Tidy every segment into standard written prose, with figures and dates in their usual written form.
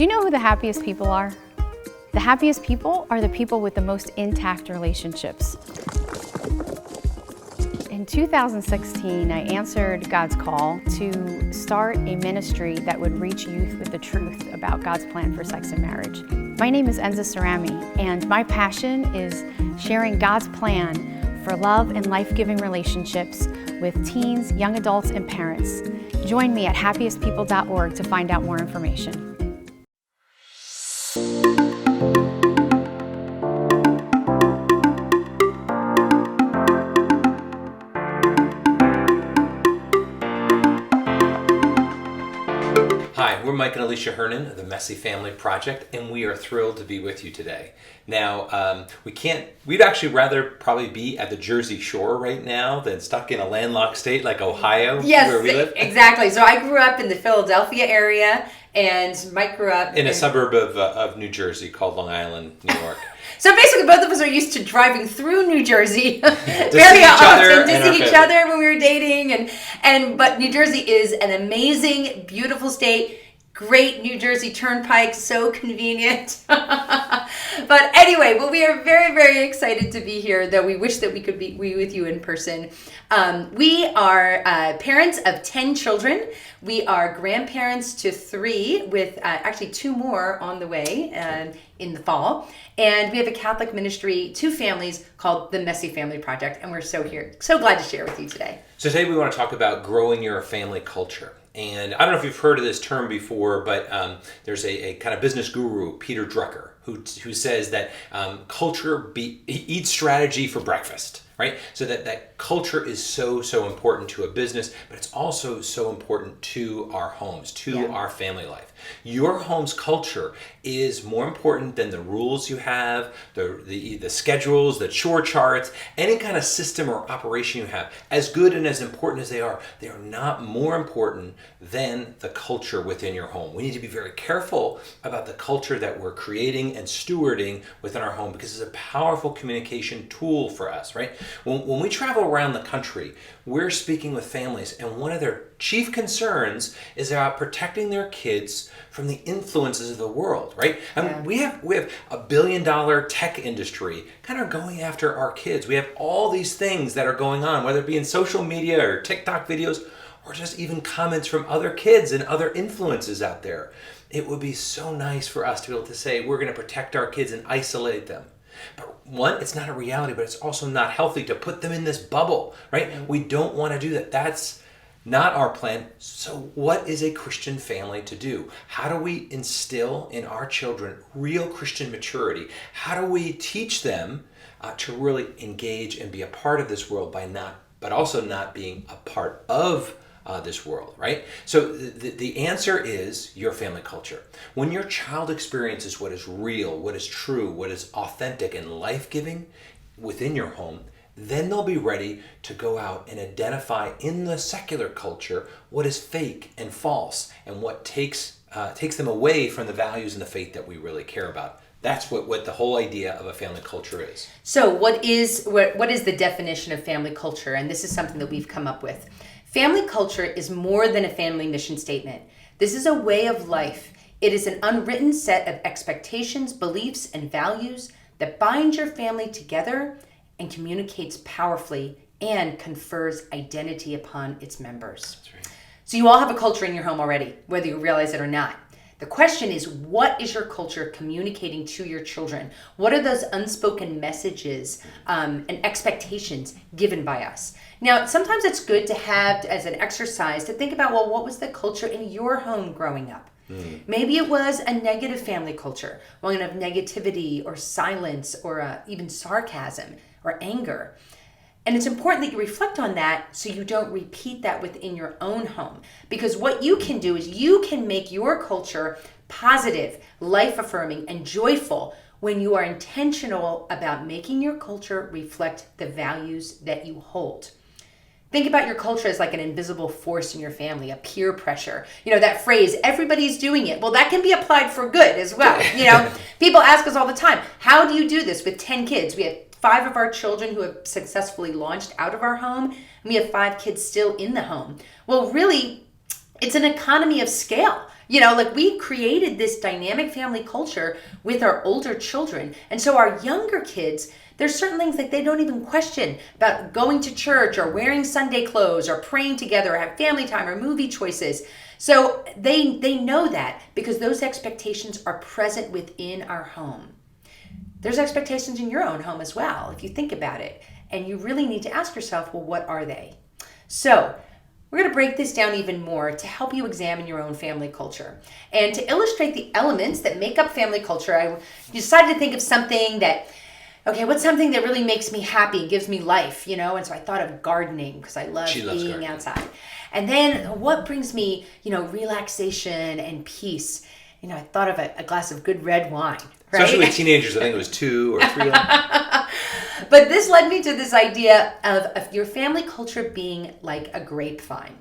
Do you know who the happiest people are? The happiest people are the people with the most intact relationships. In 2016, I answered God's call to start a ministry that would reach youth with the truth about God's plan for sex and marriage. My name is Enza Cerami, and my passion is sharing God's plan for love and life-giving relationships with teens, young adults, and parents. Join me at happiestpeople.org to find out more information. Hi, we're Mike and Alicia Hernon of the Messy Family Project, and we are thrilled to be with you today. Now, we'd actually rather probably be at the Jersey Shore right now than stuck in a landlocked state like Ohio, where we live. Exactly. So I grew up in the Philadelphia area, and Mike grew up in a suburb of New Jersey called Long Island, New York. So basically, both of us are used to driving through New Jersey very often to see each other when we were dating, but New Jersey is an amazing, beautiful state. Great New Jersey Turnpike, so convenient. But anyway, we are very, very excited to be here, though we wish that we could be with you in person. We are parents of 10 children. We are grandparents to 3, with actually 2 more on the way in the fall. And we have a Catholic ministry to families called the Messy Family Project, and we're so glad to share with you today. So today we want to talk about growing your family culture. And I don't know if you've heard of this term before, but there's a kind of business guru, Peter Drucker, who says that culture eats strategy for breakfast, right? So that culture is so important to a business, but it's also so important to our homes, to our family life. Your home's culture is more important than the rules you have, the schedules, the chore charts, any kind of system or operation you have. As good and as important as they are not more important than the culture within your home. We need to be very careful about the culture that we're creating and stewarding within our home, because it's a powerful communication tool for us, right? When we travel around the country, we're speaking with families, and one of their chief concerns is about protecting their kids from the influences of the world, right? And we have $1 billion tech industry kind of going after our kids. We have all these things that are going on, whether it be in social media or TikTok videos, or just even comments from other kids and other influences out there. It would be so nice for us to be able to say we're going to protect our kids and isolate them. But one, it's not a reality, but it's also not healthy to put them in this bubble, right? We don't want to do that. That's not our plan. So what is a Christian family to do? How do we instill in our children real Christian maturity? How do we teach them to really engage and be a part of this world but also not being a part of this world, right? So the answer is your family culture. When your child experiences what is real, what is true, what is authentic and life-giving within your home, then they'll be ready to go out and identify in the secular culture what is fake and false and what takes them away from the values and the faith that we really care about. That's what the whole idea of a family culture is. So what is the definition of family culture? And this is something that we've come up with. Family culture is more than a family mission statement. This is a way of life. It is an unwritten set of expectations, beliefs, and values that binds your family together and communicates powerfully and confers identity upon its members. That's right. So you all have a culture in your home already, whether you realize it or not. The question is, what is your culture communicating to your children? What are those unspoken messages and expectations given by us? Now, sometimes it's good to have as an exercise to think about, well, what was the culture in your home growing up? Maybe it was a negative family culture, one of negativity or silence or even sarcasm or anger. And it's important that you reflect on that so you don't repeat that within your own home. Because what you can do is you can make your culture positive, life-affirming, and joyful when you are intentional about making your culture reflect the values that you hold. Think about your culture as like an invisible force in your family, a peer pressure. You know, that phrase, everybody's doing it. Well, that can be applied for good as well. You know, people ask us all the time, how do you do this with 10 kids? We have 5 of our children who have successfully launched out of our home, and we have 5 kids still in the home. Well, really, it's an economy of scale. Like we created this dynamic family culture with our older children. And so our younger kids, there's certain things that they don't even question about going to church or wearing Sunday clothes or praying together or have family time or movie choices. So they know that because those expectations are present within our home. There's expectations in your own home as well, if you think about it. And you really need to ask yourself, well, what are they? So we're going to break this down even more to help you examine your own family culture. And to illustrate the elements that make up family culture, I decided to think of something that, what's something that really makes me happy and gives me life, And so I thought of gardening because I love being outside. And then what brings me, relaxation and peace? I thought of a glass of good red wine. Right? Especially with teenagers, I think it was 2 or 3. But this led me to this idea of your family culture being like a grapevine.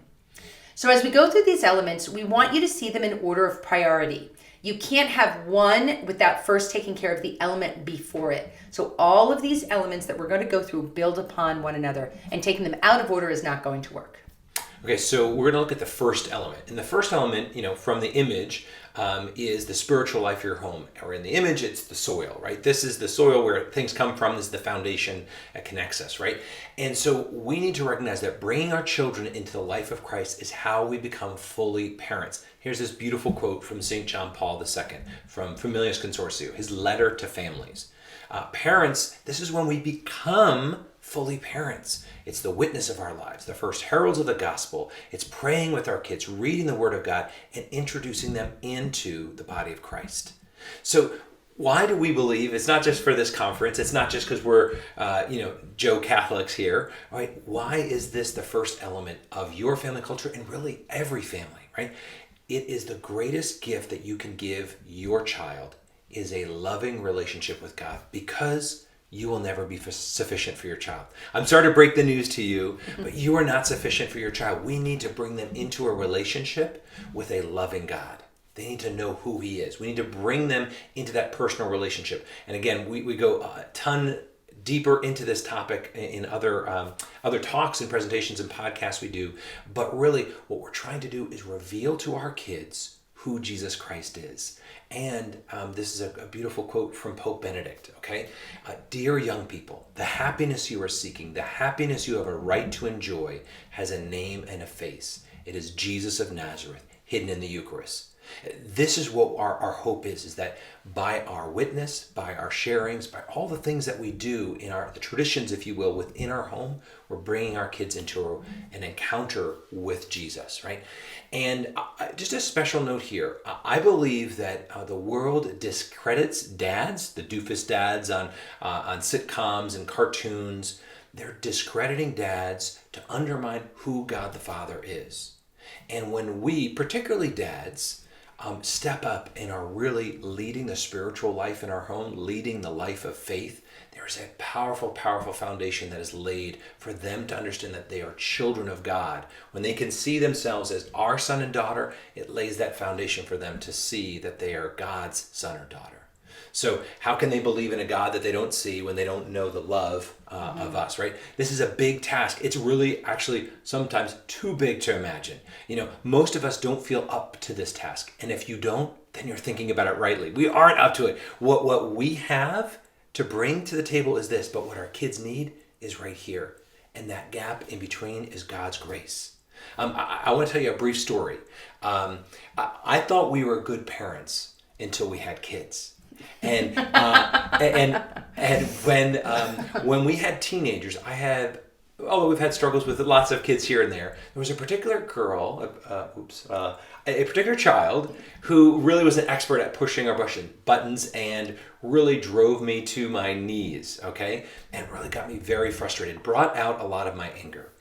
So as we go through these elements, we want you to see them in order of priority. You can't have one without first taking care of the element before it. So all of these elements that we're going to go through build upon one another, and taking them out of order is not going to work. Okay, so we're going to look at the first element. And the first element, from the image, is the spiritual life of your home. Or in the image, it's the soil, right? This is the soil where things come from. This is the foundation that connects us, right? And so we need to recognize that bringing our children into the life of Christ is how we become fully parents. Here's this beautiful quote from St. John Paul II from Familias Consortio, his letter to families. Parents, this is when we become fully parents. It's the witness of our lives, the first heralds of the gospel. It's praying with our kids, reading the word of God, and introducing them into the body of Christ. So why do we believe, it's not just for this conference, it's not just because we're, Joe Catholics here, right? Why is this the first element of your family culture and really every family, right? It is the greatest gift that you can give your child is a loving relationship with God, because you will never be sufficient for your child. I'm sorry to break the news to you, but you are not sufficient for your child. We need to bring them into a relationship with a loving God. They need to know who he is. We need to bring them into that personal relationship. And again, we go a ton deeper into this topic in other talks and presentations and podcasts we do. But really, what we're trying to do is reveal to our kids who Jesus Christ is. And this is a beautiful quote from Pope Benedict, okay? Dear young people, the happiness you are seeking, the happiness you have a right to enjoy, has a name and a face. It is Jesus of Nazareth, hidden in the Eucharist. This is what our hope is that by our witness, by our sharings, by all the things that we do in the traditions, if you will, within our home, we're bringing our kids into an encounter with Jesus, right? And just a special note here, I believe that the world discredits dads, the doofus dads on sitcoms and cartoons. They're discrediting dads to undermine who God the Father is. And when we, particularly dads, step up and are really leading the spiritual life in our home, leading the life of faith, there's a powerful, powerful foundation that is laid for them to understand that they are children of God. When they can see themselves as our son and daughter, it lays that foundation for them to see that they are God's son or daughter. So how can they believe in a God that they don't see when they don't know the love of us, right? This is a big task. It's really actually sometimes too big to imagine. Most of us don't feel up to this task. And if you don't, then you're thinking about it rightly. We aren't up to it. What we have to bring to the table is this, but what our kids need is right here. And that gap in between is God's grace. I want to tell you a brief story. I thought we were good parents until we had kids. And when we had teenagers, we've had struggles with lots of kids here and there. There was a particular girl, a particular child who really was an expert at pushing our buttons and really drove me to my knees, okay? And really got me very frustrated, brought out a lot of my anger.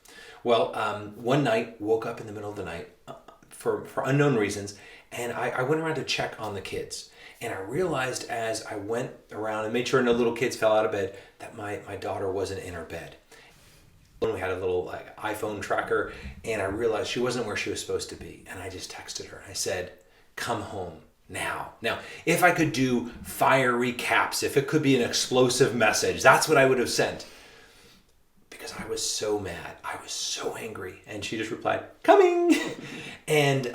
Well, one night, woke up in the middle of the night for unknown reasons, and I went around to check on the kids. And I realized as I went around and made sure no little kids fell out of bed that my daughter wasn't in her bed. We had a little iPhone tracker, and I realized she wasn't where she was supposed to be. And I just texted her. I said, come home now. Now, if I could do fiery caps, if it could be an explosive message, that's what I would have sent. Because I was so mad. I was so angry. And she just replied, coming. And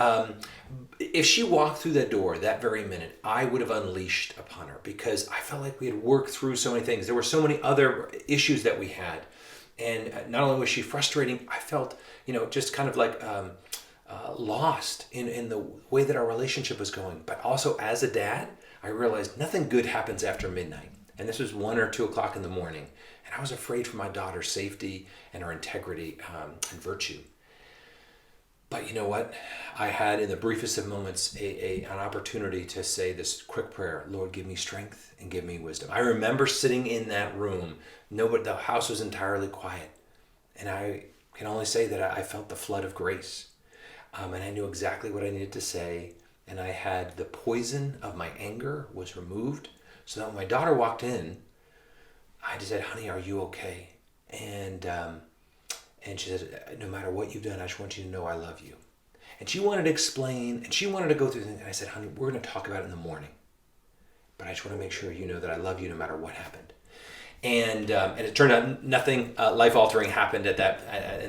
if she walked through that door that very minute, I would have unleashed upon her because I felt like we had worked through so many things. There were so many other issues that we had. And not only was she frustrating, I felt, just kind of like lost in the way that our relationship was going. But also as a dad, I realized nothing good happens after midnight. And this was 1 or 2 o'clock in the morning. And I was afraid for my daughter's safety and her integrity and virtue. But you know what? I had, in the briefest of moments, an opportunity to say this quick prayer: Lord, give me strength and give me wisdom. I remember sitting in that room. The house was entirely quiet. And I can only say that I felt the flood of grace. And I knew exactly what I needed to say. And I had the poison of my anger was removed. So that when my daughter walked in, I just said, honey, are you okay? And she said, no matter what you've done, I just want you to know I love you. And she wanted to explain, and she wanted to go through things. And I said, honey, we're going to talk about it in the morning. But I just want to make sure you know that I love you no matter what happened. And it turned out nothing life-altering happened in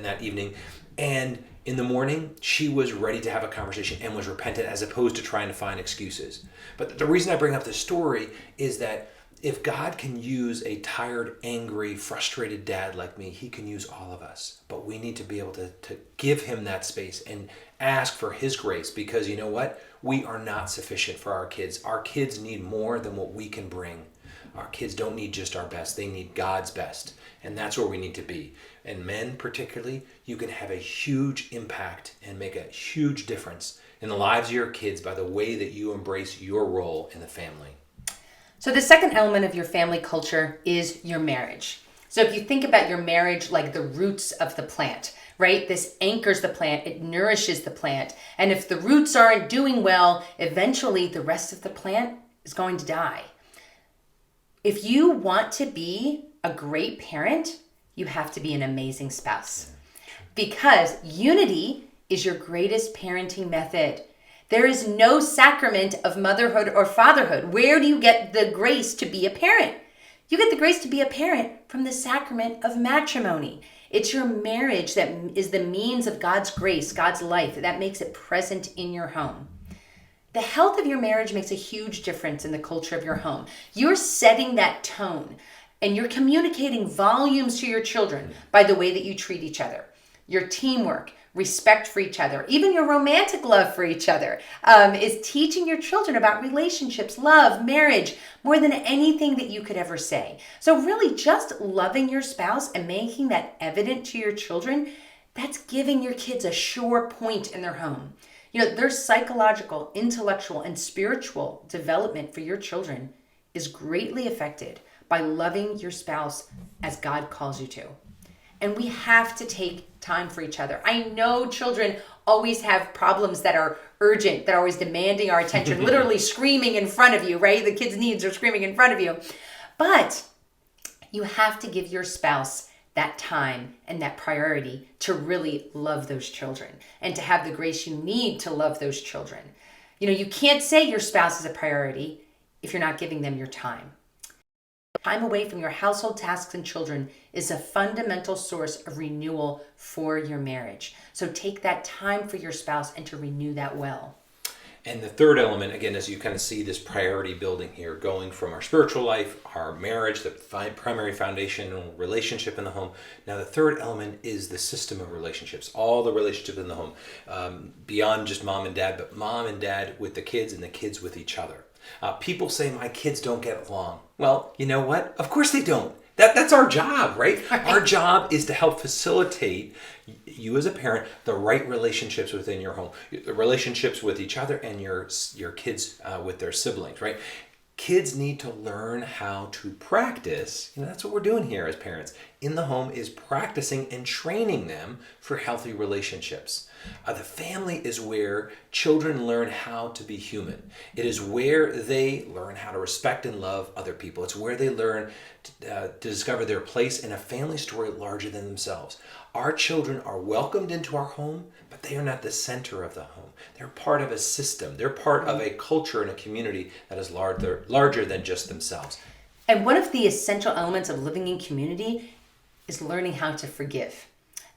that evening. And in the morning, she was ready to have a conversation and was repentant, as opposed to trying to find excuses. But the reason I bring up this story is that if God can use a tired, angry, frustrated dad like me, he can use all of us. But we need to be able to give him that space and ask for his grace, because you know what? We are not sufficient for our kids. Our kids need more than what we can bring. Our kids don't need just our best. They need God's best. And that's where we need to be. And men particularly, you can have a huge impact and make a huge difference in the lives of your kids by the way that you embrace your role in the family. So the second element of your family culture is your marriage. So if you think about your marriage like the roots of the plant, right? This anchors the plant, it nourishes the plant. And if the roots aren't doing well, eventually the rest of the plant is going to die. If you want to be a great parent, you have to be an amazing spouse, because unity is your greatest parenting method. There is no sacrament of motherhood or fatherhood. Where do you get the grace to be a parent? You get the grace to be a parent from the sacrament of matrimony. It's your marriage that is the means of God's grace, God's life, that makes it present in your home. The health of your marriage makes a huge difference in the culture of your home. You're setting that tone, and you're communicating volumes to your children by the way that you treat each other. Your teamwork, respect for each other, even your romantic love for each other, is teaching your children about relationships, love, marriage, more than anything that you could ever say. So really just loving your spouse and making that evident to your children, that's giving your kids a sure point in their home. Their psychological, intellectual, and spiritual development for your children is greatly affected by loving your spouse as God calls you to. And we have to take time for each other. I know children always have problems that are urgent, that are always demanding our attention, literally screaming in front of you, right? The kids' needs are screaming in front of you. But you have to give your spouse that time and that priority to really love those children and to have the grace you need to love those children. You can't say your spouse is a priority if you're not giving them your time. Time away from your household tasks and children is a fundamental source of renewal for your marriage. So take that time for your spouse and to renew that well. And the third element, again, as you kind of see this priority building here, going from our spiritual life, our marriage, the primary foundational relationship in the home. Now, the third element is the system of relationships, all the relationships in the home, beyond just mom and dad, but mom and dad with the kids and the kids with each other. People say my kids don't get along. Well, you know what? Of course they don't. That's our job, right? Our job is to help facilitate you as a parent the right relationships within your home, the relationships with each other and your kids with their siblings, right? Kids need to learn how to practice. That's what we're doing here as parents in the home, is practicing and training them for healthy relationships. The family is where children learn how to be human. It is where they learn how to respect and love other people. It's where they learn to discover their place in a family story larger than themselves. Our children are welcomed into our home, but they are not the center of the home. They're part of a system. They're part of a culture and a community that is larger than just themselves. And one of the essential elements of living in community is learning how to forgive.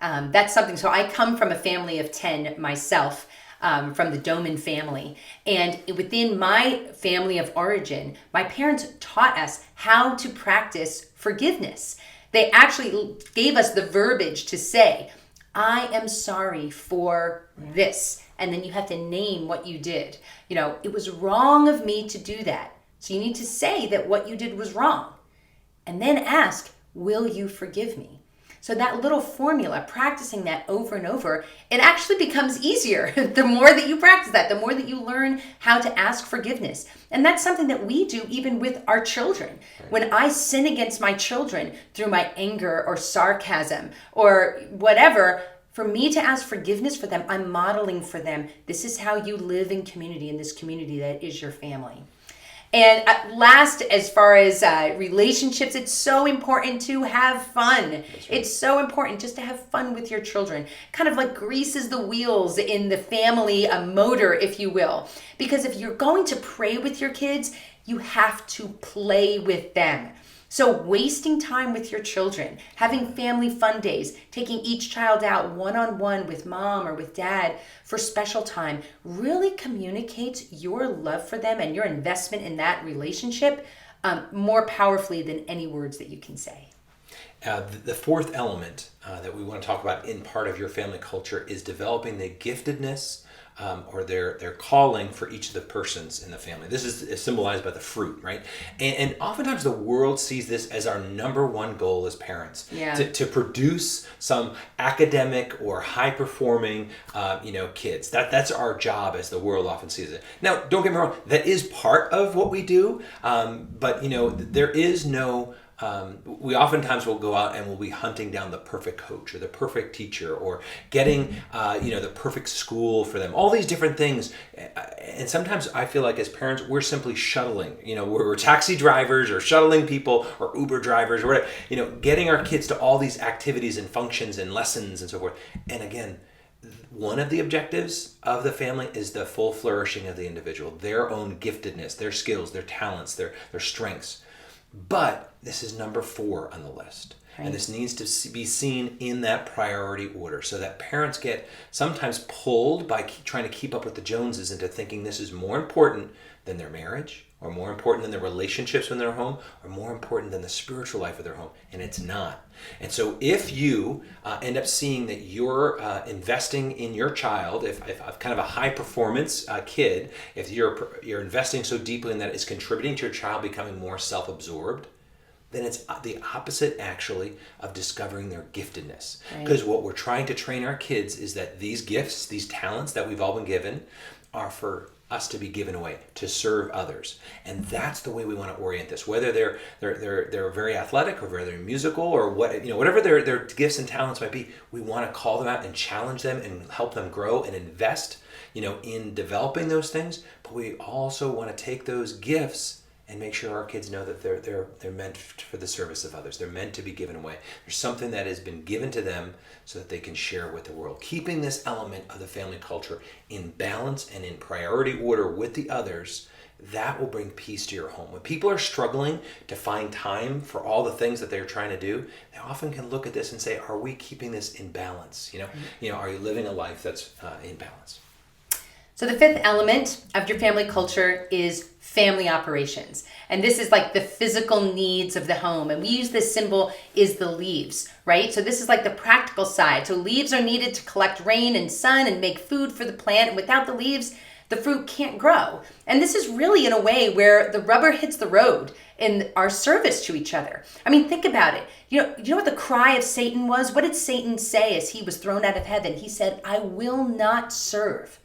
That's something. So I come from a family of 10 myself. from the Doman family. And within my family of origin, my parents taught us how to practice forgiveness. They actually gave us the verbiage to say, I am sorry for this. And then you have to name what you did. It was wrong of me to do that. So you need to say that what you did was wrong. And then ask, will you forgive me? So that little formula, practicing that over and over, it actually becomes easier. The more that you practice that, the more that you learn how to ask forgiveness. And that's something that we do even with our children. Right. When I sin against my children through my anger or sarcasm or whatever, for me to ask forgiveness for them, I'm modeling for them, this is how you live in community, in this community that is your family. And last, as far as relationships, it's so important to have fun. Right. It's so important just to have fun with your children. Kind of like greases the wheels in the family motor, if you will. Because if you're going to pray with your kids, you have to play with them. So wasting time with your children, having family fun days, taking each child out one-on-one with mom or with dad for special time really communicates your love for them and your investment in that relationship more powerfully than any words that you can say. The fourth element that we want to talk about in part of your family culture is developing the giftedness or their calling for each of the persons in the family. This is symbolized by the fruit, right? And oftentimes the world sees this as our number one goal as parents, to produce some academic or high-performing, kids. That's our job as the world often sees it. Now, don't get me wrong, that is part of what we do, but there is no... we oftentimes will go out and we'll be hunting down the perfect coach or the perfect teacher or getting, the perfect school for them. All these different things. And sometimes I feel like as parents, we're simply shuttling. We're taxi drivers or shuttling people or Uber drivers or whatever. Getting our kids to all these activities and functions and lessons and so forth. And again, one of the objectives of the family is the full flourishing of the individual, their own giftedness, their skills, their talents, their strengths. But this is number 4 on the list. Right. And this needs to be seen in that priority order so that parents get sometimes pulled by trying to keep up with the Joneses into thinking this is more important than their marriage or more important than their relationships when they're home or more important than the spiritual life of their home. And it's not. And so if you end up seeing that you're investing in your child, if kind of a high performance kid, if you're investing so deeply in that it's contributing to your child becoming more self-absorbed, then it's the opposite actually of discovering their giftedness. Because what we're trying to train our kids is that these gifts, these talents that we've all been given are for us to be given away, to serve others. And that's the way we want to orient this. Whether they're very athletic or whether they're musical or whatever their gifts and talents might be, we want to call them out and challenge them and help them grow and invest, in developing those things. But we also want to take those gifts and make sure our kids know that they're meant for the service of others. They're meant to be given away. There's something that has been given to them so that they can share with the world. Keeping this element of the family culture in balance and in priority order with the others, that will bring peace to your home. When people are struggling to find time for all the things that they're trying to do, they often can look at this and say, are we keeping this in balance? Are you living a life that's in balance? So the fifth element of your family culture is family operations. And this is like the physical needs of the home. And we use this symbol is the leaves, right? So this is like the practical side. So leaves are needed to collect rain and sun and make food for the plant. And without the leaves, the fruit can't grow. And this is really in a way where the rubber hits the road in our service to each other. I mean, think about it. You know what the cry of Satan was? What did Satan say as he was thrown out of heaven? He said, I will not serve.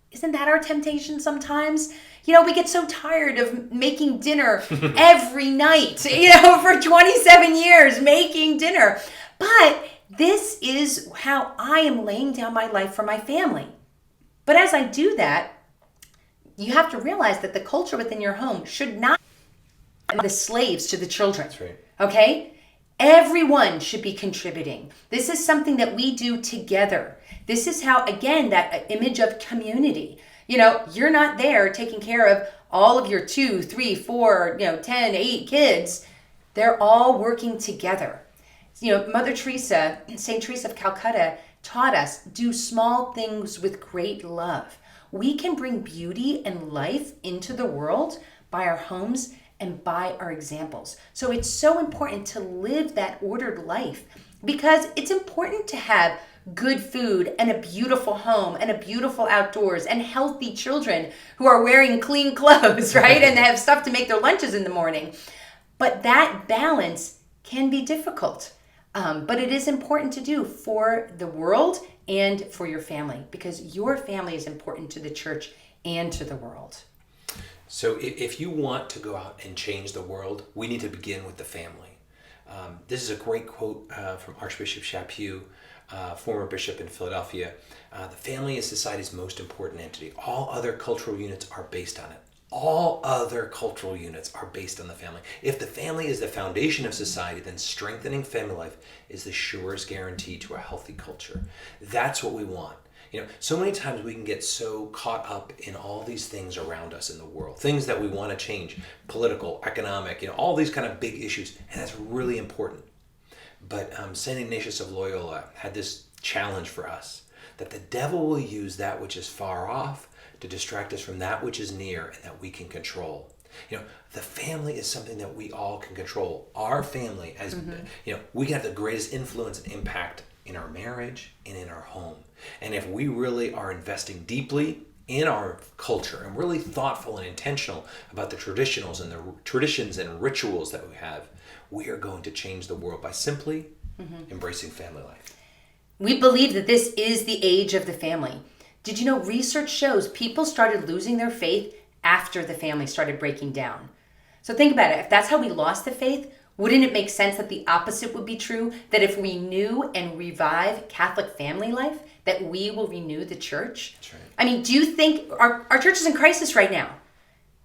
Isn't that our temptation sometimes? We get so tired of making dinner every night, for 27 years, making dinner. But this is how I am laying down my life for my family. But as I do that, you have to realize that the culture within your home should not be the slaves to the children. That's right. Okay? Everyone should be contributing. This is something that we do together. This is how, again, that image of community. You're not there taking care of all of your 2, 3, 4, 10, 8 kids. They're all working together. Mother Teresa, St. Teresa of Calcutta, taught us, do small things with great love. We can bring beauty and life into the world by our homes and by our examples. So it's so important to live that ordered life, because it's important to have good food and a beautiful home and a beautiful outdoors and healthy children who are wearing clean clothes, right? And have stuff to make their lunches in the morning. But that balance can be difficult. But it is important to do for the world and for your family, because your family is important to the church and to the world. So if you want to go out and change the world, we need to begin with the family. This is a great quote from Archbishop Chaput, former bishop in Philadelphia. The family is society's most important entity. All other cultural units are based on it. All other cultural units are based on the family. If the family is the foundation of society, then strengthening family life is the surest guarantee to a healthy culture. That's what we want. So many times we can get so caught up in all these things around us in the world, things that we want to change, political, economic, all these kind of big issues, and that's really important. But St. Ignatius of Loyola had this challenge for us, that the devil will use that which is far off to distract us from that which is near and that we can control. The family is something that we all can control. Our family, as we can have the greatest influence and impact in our marriage and in our home. And if we really are investing deeply in our culture and really thoughtful and intentional about the traditions and rituals that we have, we are going to change the world by simply embracing family life. We believe that this is the age of the family. Did you know research shows people started losing their faith after the family started breaking down? So think about it. If that's how we lost the faith, wouldn't it make sense that the opposite would be true? That if we renew and revive Catholic family life, that we will renew the church? That's right. I mean, do you think our church is in crisis right now?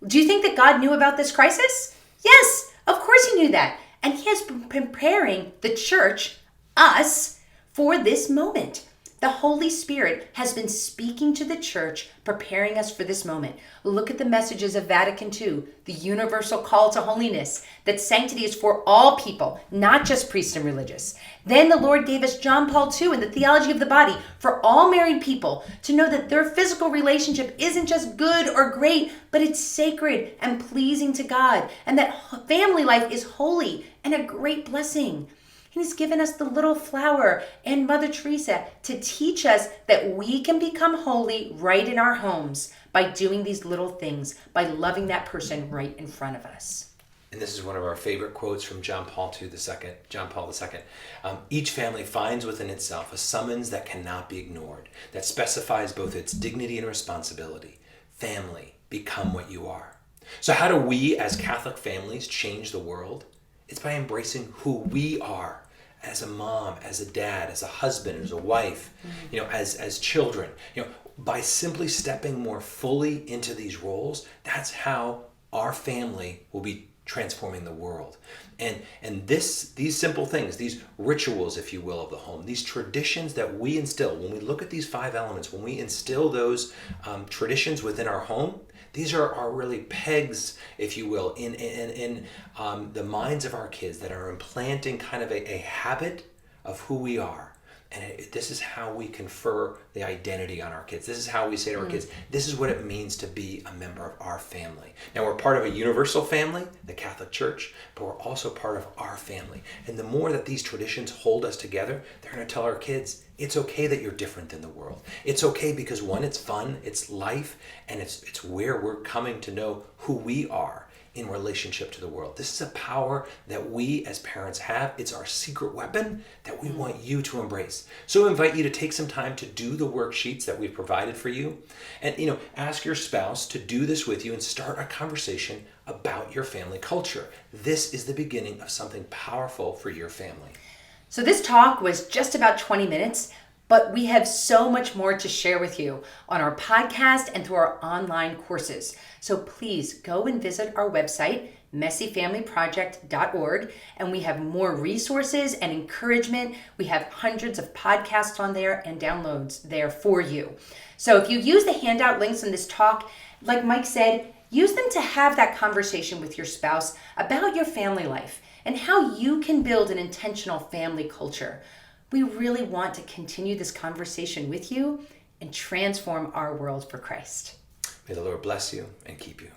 Do you think that God knew about this crisis? Yes, of course he knew that. And he has been preparing the church, us, for this moment. The Holy Spirit has been speaking to the church, preparing us for this moment. Look at the messages of Vatican II, the universal call to holiness, that sanctity is for all people, not just priests and religious. Then the Lord gave us John Paul II and the theology of the body for all married people to know that their physical relationship isn't just good or great, but it's sacred and pleasing to God, and that family life is holy and a great blessing. And he's given us the little flower and Mother Teresa to teach us that we can become holy right in our homes by doing these little things, by loving that person right in front of us. And this is one of our favorite quotes from John Paul II. Each family finds within itself a summons that cannot be ignored, that specifies both its dignity and responsibility. Family, become what you are. So how do we as Catholic families change the world? It's by embracing who we are as a mom, as a dad, as a husband, as a wife, as children. By simply stepping more fully into these roles, that's how our family will be transforming the world. And these simple things, these rituals, if you will, of the home, these traditions that we instill, when we look at these 5 elements, when we instill those traditions within our home, these are really pegs, if you will, in the minds of our kids that are implanting kind of a habit of who we are. And this is how we confer the identity on our kids. This is how we say to our kids, this is what it means to be a member of our family. Now, we're part of a universal family, the Catholic Church, but we're also part of our family. And the more that these traditions hold us together, they're going to tell our kids, it's okay that you're different than the world. It's okay because, one, it's fun, it's life, and it's where we're coming to know who we are in relationship to the world. This is a power that we as parents have. It's our secret weapon that we want you to embrace. So I invite you to take some time to do the worksheets that we've provided for you, and ask your spouse to do this with you and start a conversation about your family culture. This is the beginning of something powerful for your family. So this talk was just about 20 minutes, but we have so much more to share with you on our podcast and through our online courses. So please go and visit our website, messyfamilyproject.org, and we have more resources and encouragement. We have hundreds of podcasts on there and downloads there for you. So if you use the handout links in this talk, like Mike said, use them to have that conversation with your spouse about your family life and how you can build an intentional family culture. We really want to continue this conversation with you and transform our world for Christ. May the Lord bless you and keep you.